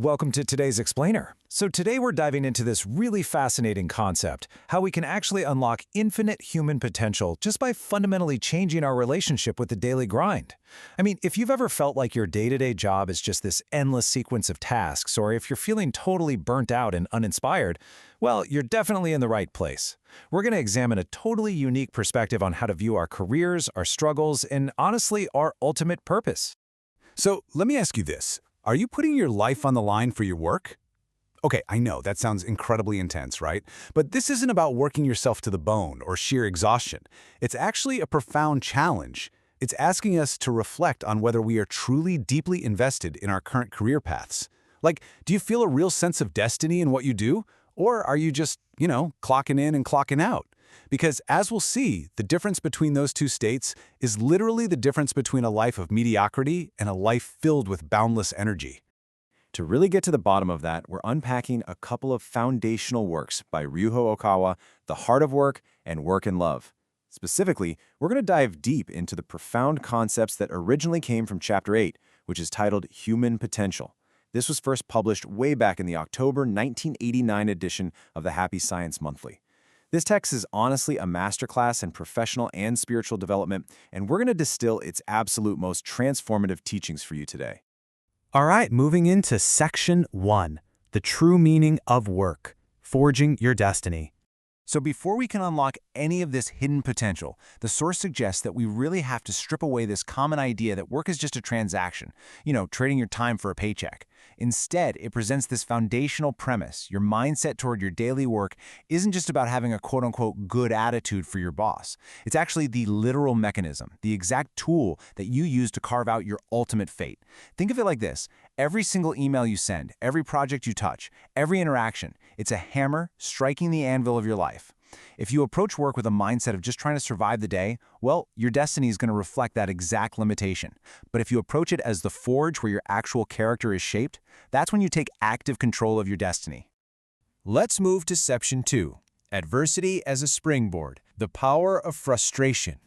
welcome to today's Explainer. So today we're diving into this really fascinating concept, how we can actually unlock infinite human potential just by fundamentally changing our relationship with the daily grind. I mean, if you've ever felt like your day-to-day job is just this endless sequence of tasks, or if you're feeling totally burnt out and uninspired, well, you're definitely in the right place. We're going to examine a totally unique perspective on how to view our careers, our struggles, and honestly, our ultimate purpose. So let me ask you this. Are you putting your life on the line for your work? Okay, I know that sounds incredibly intense, right? But this isn't about working yourself to the bone or sheer exhaustion. It's actually a profound challenge. It's asking us to reflect on whether we are truly deeply invested in our current career paths. Like, do you feel a real sense of destiny in what you do? Or are you just, clocking in and clocking out? Because as we'll see, the difference between those two states is literally the difference between a life of mediocrity and a life filled with boundless energy. To really get to the bottom of that, we're unpacking a couple of foundational works by Ryuho Okawa, The Heart of Work and Work and Love. Specifically, we're going to dive deep into the profound concepts that originally came from Chapter 8, which is titled Human Potential. This was first published way back in the October 1989 edition of the Happy Science Monthly. This text is honestly a masterclass in professional and spiritual development, and we're going to distill its absolute most transformative teachings for you today. All right, moving into Section 1, the true meaning of work, forging your destiny. So before we can unlock any of this hidden potential, the source suggests that we really have to strip away this common idea that work is just a transaction, trading your time for a paycheck. Instead, it presents this foundational premise: your mindset toward your daily work isn't just about having a quote-unquote good attitude for your boss. It's actually the literal mechanism, the exact tool that you use to carve out your ultimate fate. Think of it like this: every single email you send, every project you touch, every interaction, it's a hammer striking the anvil of your life. If you approach work with a mindset of just trying to survive the day, well, your destiny is going to reflect that exact limitation. But if you approach it as the forge where your actual character is shaped, that's when you take active control of your destiny. Let's move to Section 2, Adversity as a Springboard, the Power of Frustration.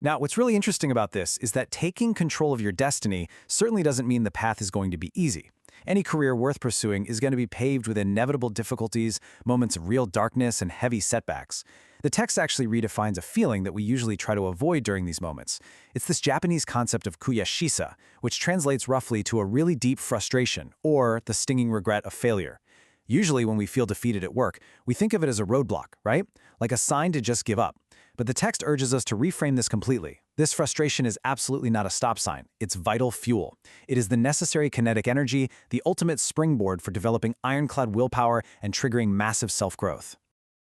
Now, what's really interesting about this is that taking control of your destiny certainly doesn't mean the path is going to be easy. Any career worth pursuing is going to be paved with inevitable difficulties, moments of real darkness, and heavy setbacks. The text actually redefines a feeling that we usually try to avoid during these moments. It's this Japanese concept of kuyashisa, which translates roughly to a really deep frustration, or the stinging regret of failure. Usually when we feel defeated at work, we think of it as a roadblock, right? Like a sign to just give up. But the text urges us to reframe this completely. This frustration is absolutely not a stop sign. It's vital fuel. It is the necessary kinetic energy, the ultimate springboard for developing ironclad willpower and triggering massive self-growth.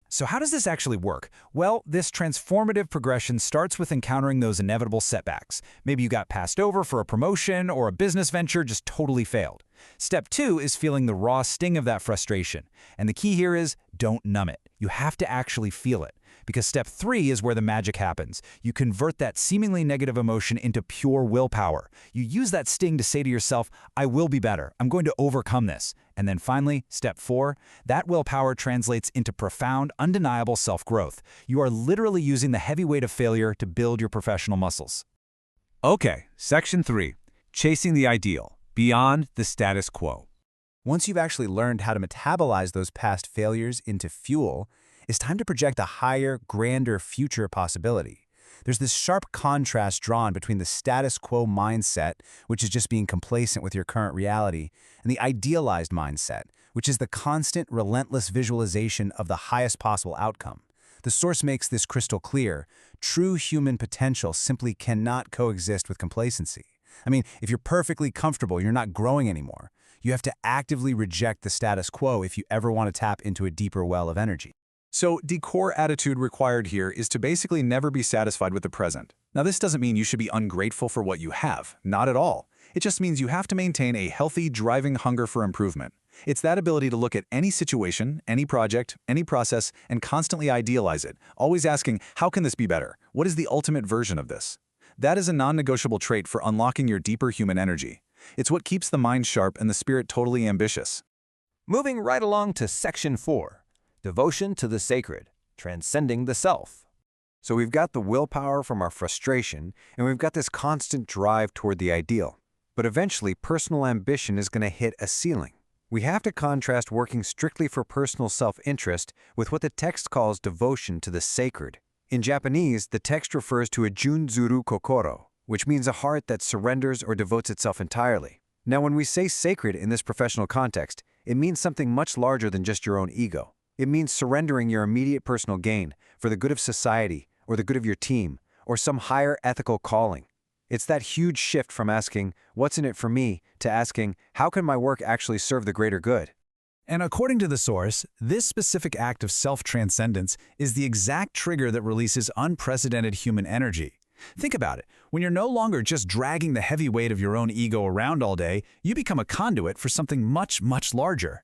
So how does this actually work? Well, this transformative progression starts with encountering those inevitable setbacks. Maybe you got passed over for a promotion or a business venture just totally failed. Step 2 is feeling the raw sting of that frustration. And the key here is don't numb it. You have to actually feel it. Because Step 3 is where the magic happens. You convert that seemingly negative emotion into pure willpower. You use that sting to say to yourself, I will be better. I'm going to overcome this. And then finally, Step 4, that willpower translates into profound, undeniable self-growth. You are literally using the heavy weight of failure to build your professional muscles. Okay, Section 3, Chasing the Ideal, Beyond the Status Quo. Once you've actually learned how to metabolize those past failures into fuel, it's time to project a higher, grander future possibility. There's this sharp contrast drawn between the status quo mindset, which is just being complacent with your current reality, and the idealized mindset, which is the constant, relentless visualization of the highest possible outcome. The source makes this crystal clear: true human potential simply cannot coexist with complacency. I mean, if you're perfectly comfortable, you're not growing anymore. You have to actively reject the status quo if you ever want to tap into a deeper well of energy. So the core attitude required here is to basically never be satisfied with the present. Now, this doesn't mean you should be ungrateful for what you have. Not at all. It just means you have to maintain a healthy, driving hunger for improvement. It's that ability to look at any situation, any project, any process, and constantly idealize it, always asking, how can this be better? What is the ultimate version of this? That is a non-negotiable trait for unlocking your deeper human energy. It's what keeps the mind sharp and the spirit totally ambitious. Moving right along to Section 4, Devotion to the Sacred, Transcending the Self. So we've got the willpower from our frustration, and we've got this constant drive toward the ideal. But eventually, personal ambition is going to hit a ceiling. We have to contrast working strictly for personal self-interest with what the text calls devotion to the sacred. In Japanese, the text refers to a junzuru kokoro, which means a heart that surrenders or devotes itself entirely. Now, when we say sacred in this professional context, it means something much larger than just your own ego. It means surrendering your immediate personal gain for the good of society or the good of your team or some higher ethical calling. It's that huge shift from asking, "What's in it for me?" to asking, "How can my work actually serve the greater good?" And according to the source, this specific act of self-transcendence is the exact trigger that releases unprecedented human energy. Think about it. When you're no longer just dragging the heavy weight of your own ego around all day, you become a conduit for something much, much larger.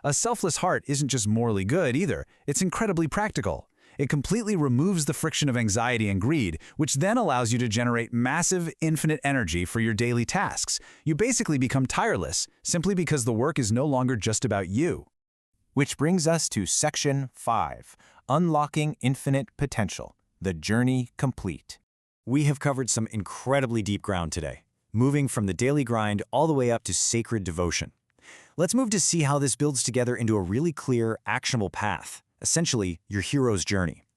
A selfless heart isn't just morally good either. It's incredibly practical. It completely removes the friction of anxiety and greed, which then allows you to generate massive, infinite energy for your daily tasks. You basically become tireless, simply because the work is no longer just about you. Which brings us to Section 5, Unlocking Infinite Potential, the Journey Complete. We have covered some incredibly deep ground today, moving from the daily grind all the way up to sacred devotion. Let's move to see how this builds together into a really clear, actionable path, essentially your hero's journey.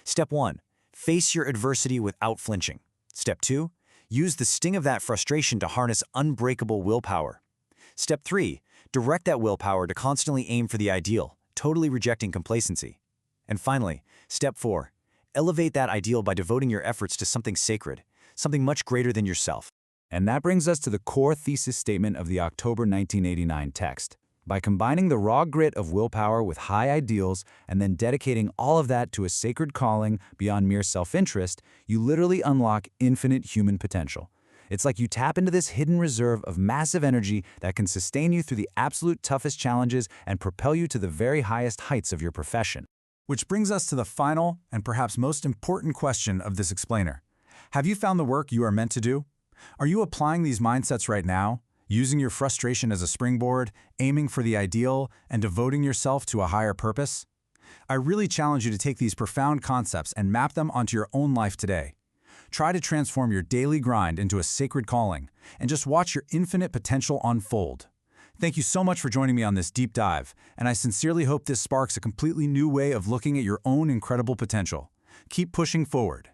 Step 1, face your adversity without flinching. Step 2, use the sting of that frustration to harness unbreakable willpower. Step 3, direct that willpower to constantly aim for the ideal, totally rejecting complacency. And finally, Step 4, elevate that ideal by devoting your efforts to something sacred, something much greater than yourself. And that brings us to the core thesis statement of the October 1989 text. By combining the raw grit of willpower with high ideals and then dedicating all of that to a sacred calling beyond mere self-interest, you literally unlock infinite human potential. It's like you tap into this hidden reserve of massive energy that can sustain you through the absolute toughest challenges and propel you to the very highest heights of your profession. Which brings us to the final and perhaps most important question of this explainer. Have you found the work you are meant to do? Are you applying these mindsets right now? Using your frustration as a springboard, aiming for the ideal, and devoting yourself to a higher purpose? I really challenge you to take these profound concepts and map them onto your own life today. Try to transform your daily grind into a sacred calling, and just watch your infinite potential unfold. Thank you so much for joining me on this deep dive, and I sincerely hope this sparks a completely new way of looking at your own incredible potential. Keep pushing forward.